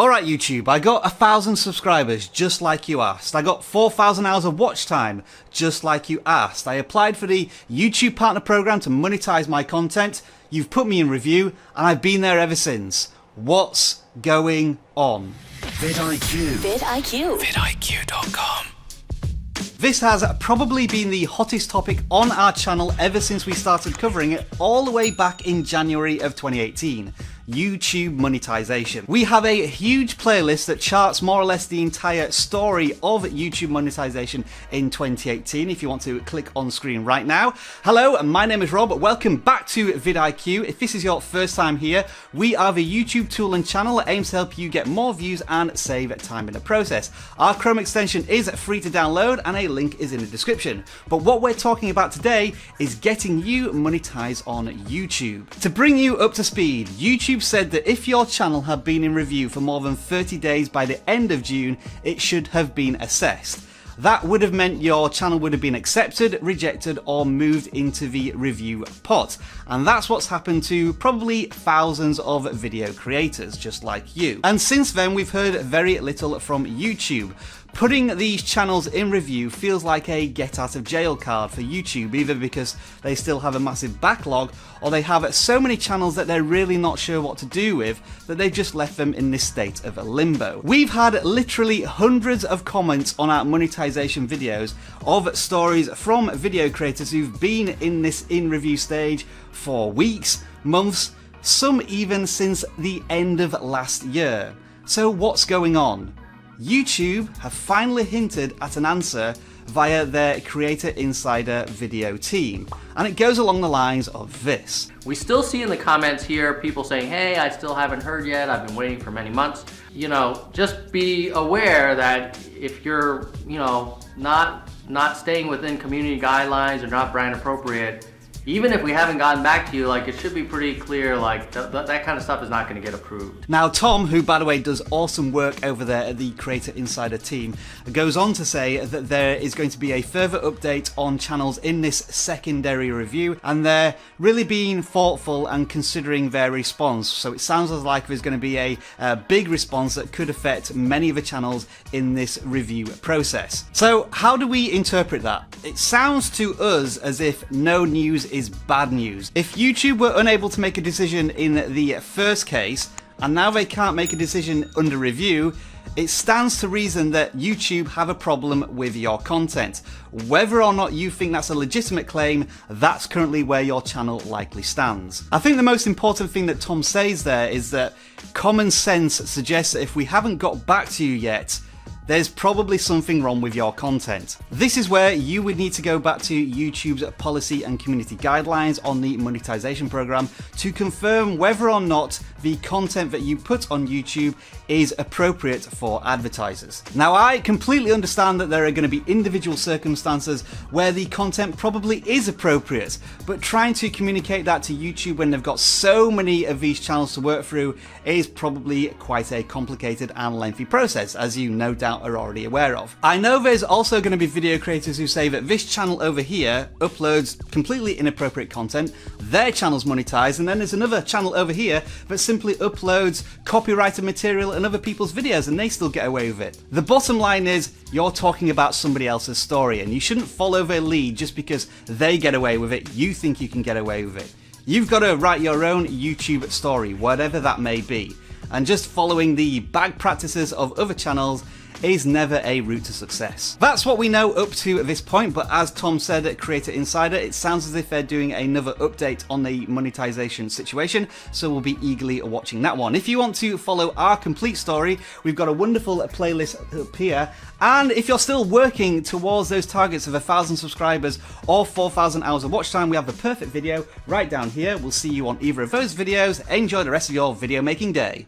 Alright YouTube, I got 1,000 subscribers just like you asked. I got 4,000 hours of watch time just like you asked. I applied for the YouTube Partner Program to monetize my content. You've put me in review and I've been there ever since. What's going on? vidIQ. vidIQ. vidIQ.com. This has probably been the hottest topic on our channel ever since we started covering it all the way back in January of 2018. YouTube monetization. We have a huge playlist that charts more or less the entire story of YouTube monetization in 2018 if you want to click on screen right now. Hello, my name is Rob. Welcome back to vidIQ. If this is your first time here, we are the YouTube tool and channel that aims to help you get more views and save time in the process. Our Chrome extension is free to download and a link is in the description. But what we're talking about today is getting you monetized on YouTube. To bring you up to speed, YouTube said that if your channel had been in review for more than 30 days by the end of June, it should have been assessed. That would have meant your channel would have been accepted, rejected, or moved into the review pot. And that's what's happened to probably thousands of video creators just like you. And since then, we've heard very little from YouTube. Putting these channels in review feels like a get out of jail card for YouTube, either because they still have a massive backlog or they have so many channels that they're really not sure what to do with that they've just left them in this state of limbo. We've had literally hundreds of comments on our monetization videos of stories from video creators who've been in this in review stage for weeks, months, some even since the end of last year. So what's going on? YouTube have finally hinted at an answer via their Creator Insider video team, and it goes along the lines of this. We still see in the comments here people saying, hey, I still haven't heard yet, I've been waiting for many months. You know, just be aware that if you're, not staying within community guidelines or not brand appropriate, even if we haven't gotten back to you, like, it should be pretty clear, like, that kind of stuff is not going to get approved. Now, Tom, who, by the way, does awesome work over there at the Creator Insider team, goes on to say that there is going to be a further update on channels in this secondary review, and they're really being thoughtful and considering their response. So it sounds like there's going to be a big response that could affect many of the channels in this review process. So how do we interpret that? It sounds to us as if no news is bad news. If YouTube were unable to make a decision in the first case, and now they can't make a decision under review, it stands to reason that YouTube have a problem with your content. Whether or not you think that's a legitimate claim, that's currently where your channel likely stands. I think the most important thing that Tom says there is that common sense suggests that if we haven't got back to you yet, there's probably something wrong with your content. This is where you would need to go back to YouTube's policy and community guidelines on the monetization program to confirm whether or not the content that you put on YouTube is appropriate for advertisers. Now, I completely understand that there are going to be individual circumstances where the content probably is appropriate, but trying to communicate that to YouTube when they've got so many of these channels to work through is probably quite a complicated and lengthy process, as you no doubt are already aware of. I know there's also going to be video creators who say that this channel over here uploads completely inappropriate content, their channel's monetized, and then there's another channel over here that simply uploads copyrighted material and other people's videos and they still get away with it. The bottom line is you're talking about somebody else's story and you shouldn't follow their lead just because they get away with it. You think you can get away with it. You've got to write your own YouTube story, whatever that may be. And just following the bad practices of other channels is never a route to success. That's what we know up to this point, but as Tom said at Creator Insider, it sounds as if they're doing another update on the monetization situation, so we'll be eagerly watching that one. If you want to follow our complete story, we've got a wonderful playlist up here, and if you're still working towards those targets of 1,000 subscribers or 4,000 hours of watch time, we have the perfect video right down here. We'll see you on either of those videos. Enjoy the rest of your video making day.